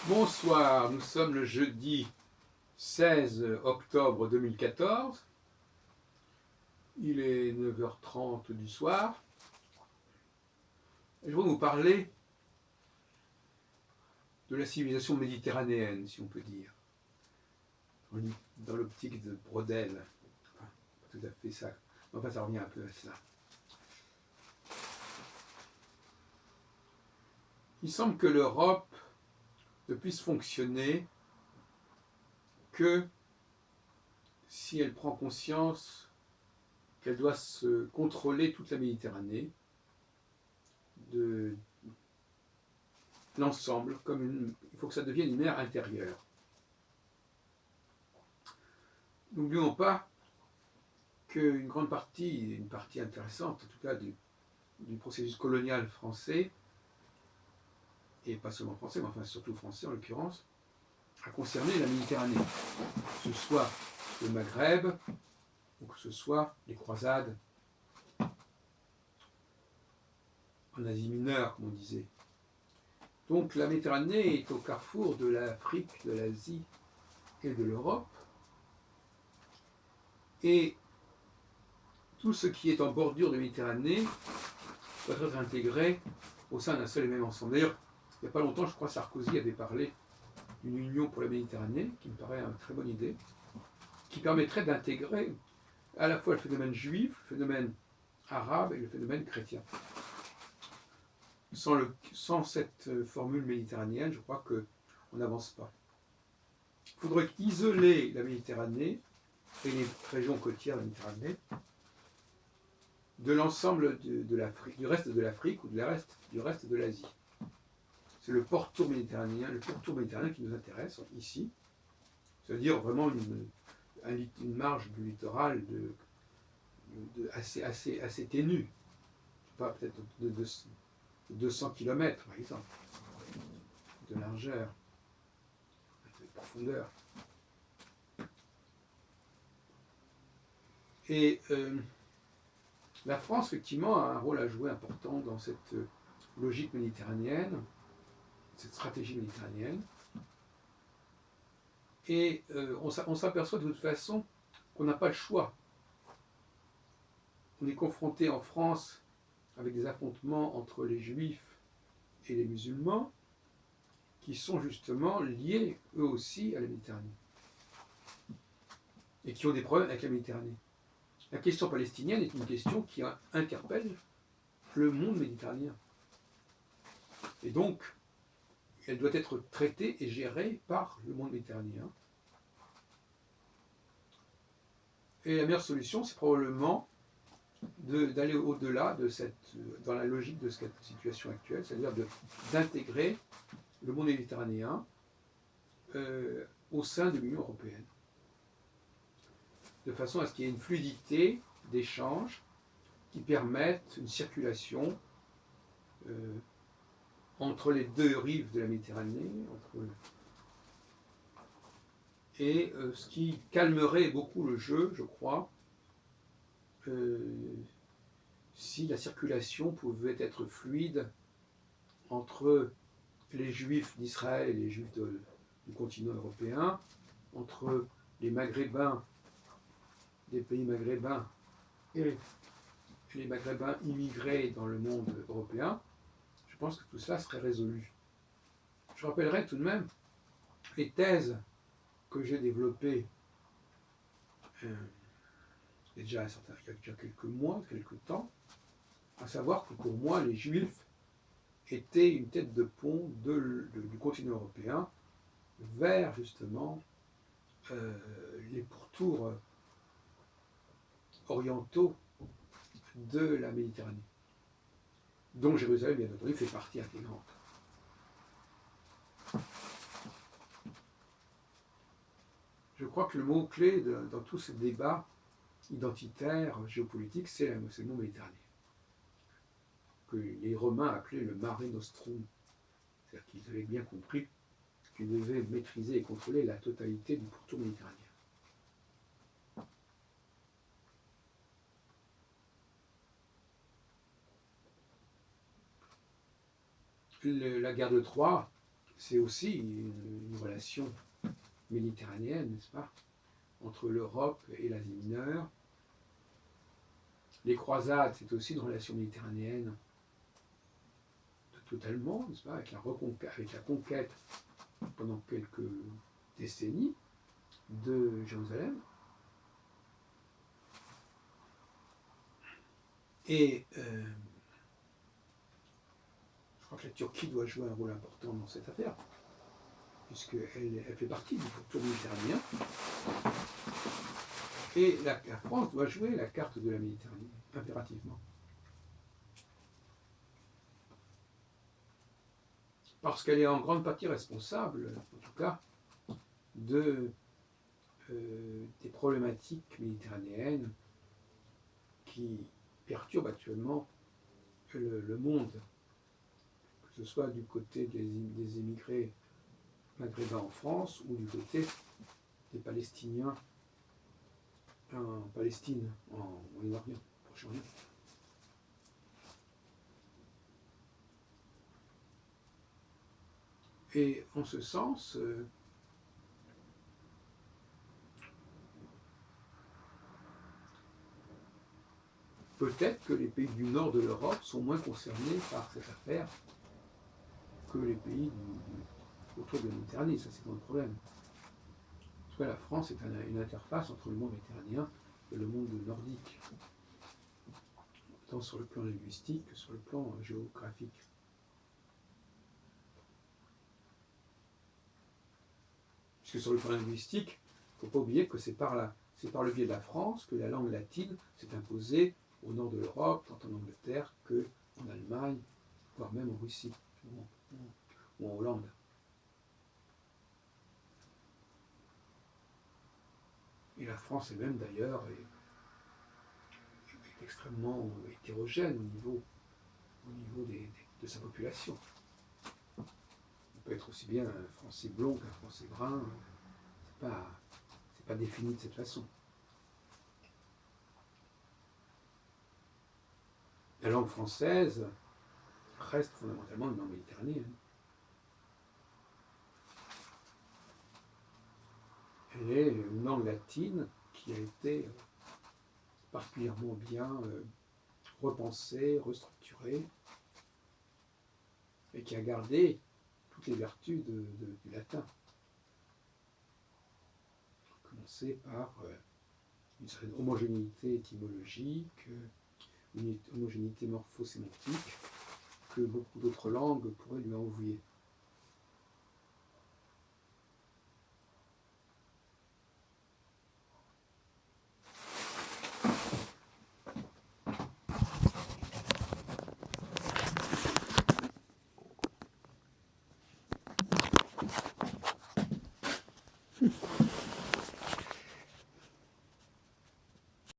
Bonsoir, nous sommes le jeudi 16 octobre 2014. Il est 9h30 du soir. Et je voudrais vous parler de la civilisation méditerranéenne, si on peut dire, dans l'optique de Brodel. Enfin, pas tout à fait ça. Enfin, ça revient un peu à cela. Il semble que l'Europe ne puisse fonctionner que si elle prend conscience qu'elle doit se contrôler toute la Méditerranée, de l'ensemble, il faut que ça devienne une mer intérieure. N'oublions pas qu'une grande partie, une partie intéressante en tout cas du processus colonial français, et pas seulement français, mais enfin surtout français en l'occurrence, a concerné la Méditerranée, que ce soit le Maghreb, ou que ce soit les croisades en Asie mineure, comme on disait. Donc la Méditerranée est au carrefour de l'Afrique, de l'Asie et de l'Europe, et tout ce qui est en bordure de Méditerranée doit être intégré au sein d'un seul et même ensemble. D'ailleurs, il n'y a pas longtemps, je crois, Sarkozy avait parlé d'une union pour la Méditerranée, qui me paraît une très bonne idée, qui permettrait d'intégrer à la fois le phénomène juif, le phénomène arabe et le phénomène chrétien. Sans cette formule méditerranéenne, je crois qu'on n'avance pas. Il faudrait isoler la Méditerranée et les régions côtières de la Méditerranée de l'ensemble de l'Afrique, du reste de l'Afrique ou du reste de l'Asie. C'est le pourtour méditerranéen qui nous intéresse ici, c'est-à-dire vraiment une marge du littoral assez ténue, pas peut-être de 200 km par exemple, de largeur, de profondeur. Et la France, effectivement, a un rôle à jouer important dans cette logique méditerranéenne, cette stratégie méditerranéenne. Et on s'aperçoit de toute façon qu'on n'a pas le choix. On est confronté en France avec des affrontements entre les juifs et les musulmans qui sont justement liés, eux aussi, à la Méditerranée. Et qui ont des problèmes avec la Méditerranée. La question palestinienne est une question qui interpelle le monde méditerranéen. Et donc, elle doit être traitée et gérée par le monde méditerranéen. Et la meilleure solution, c'est probablement d'aller au-delà dans la logique de cette situation actuelle, c'est-à-dire d'intégrer le monde méditerranéen au sein de l'Union européenne, de façon à ce qu'il y ait une fluidité d'échanges qui permette une circulation entre les deux rives de la Méditerranée, et ce qui calmerait beaucoup le jeu, je crois, si la circulation pouvait être fluide entre les Juifs d'Israël et les Juifs du continent européen, entre les Maghrébins des pays maghrébins et les Maghrébins immigrés dans le monde européen, je pense que tout cela serait résolu. Je rappellerai tout de même les thèses que j'ai développées il y a déjà quelques mois, quelques temps, à savoir que pour moi, les Juifs étaient une tête de pont du continent européen vers justement les pourtours orientaux de la Méditerranée, dont Jérusalem, bien entendu, fait partie intégrante. Je crois que le mot-clé dans tous ces débats identitaires, géopolitiques, c'est le mot Méditerranée, que les Romains appelaient le Mare Nostrum. C'est-à-dire qu'ils avaient bien compris qu'ils devaient maîtriser et contrôler la totalité du pourtour méditerranéen. La guerre de Troie, c'est aussi une relation méditerranéenne, n'est-ce pas, entre l'Europe et l'Asie mineure. Les croisades, c'est aussi une relation méditerranéenne totalement, n'est-ce pas, avec la conquête pendant quelques décennies de Jérusalem. Et je crois que la Turquie doit jouer un rôle important dans cette affaire, puisqu'elle fait partie du pourtour méditerranéen. Et la France doit jouer la carte de la Méditerranée, impérativement. Parce qu'elle est en grande partie responsable, en tout cas, des problématiques méditerranéennes qui perturbent actuellement le monde, que ce soit du côté des émigrés maghrébins en France ou du côté des Palestiniens en Palestine, en Moyen-Orient, au Proche-Orient. Et en ce sens, peut-être que les pays du nord de l'Europe sont moins concernés par cette affaire que les pays autour de la Méditerranée. Ça, c'est pas un problème. En tout cas, la France est une interface entre le monde méditerranéen et le monde nordique, tant sur le plan linguistique que sur le plan géographique. Puisque sur le plan linguistique, il ne faut pas oublier que c'est par le biais de la France que la langue latine s'est imposée au nord de l'Europe, tant en Angleterre qu'en Allemagne, voire même en Russie ou en Hollande. Et la France elle-même d'ailleurs est extrêmement hétérogène au niveau de sa population. On peut être aussi bien un Français blond qu'un Français brun, c'est pas défini de cette façon. La langue française reste fondamentalement une langue méditerranéenne. Elle est une langue latine qui a été particulièrement bien repensée, restructurée, et qui a gardé toutes les vertus du latin. Commencer par une certaine homogénéité étymologique, une homogénéité morphosémantique que beaucoup d'autres langues pourraient lui envier.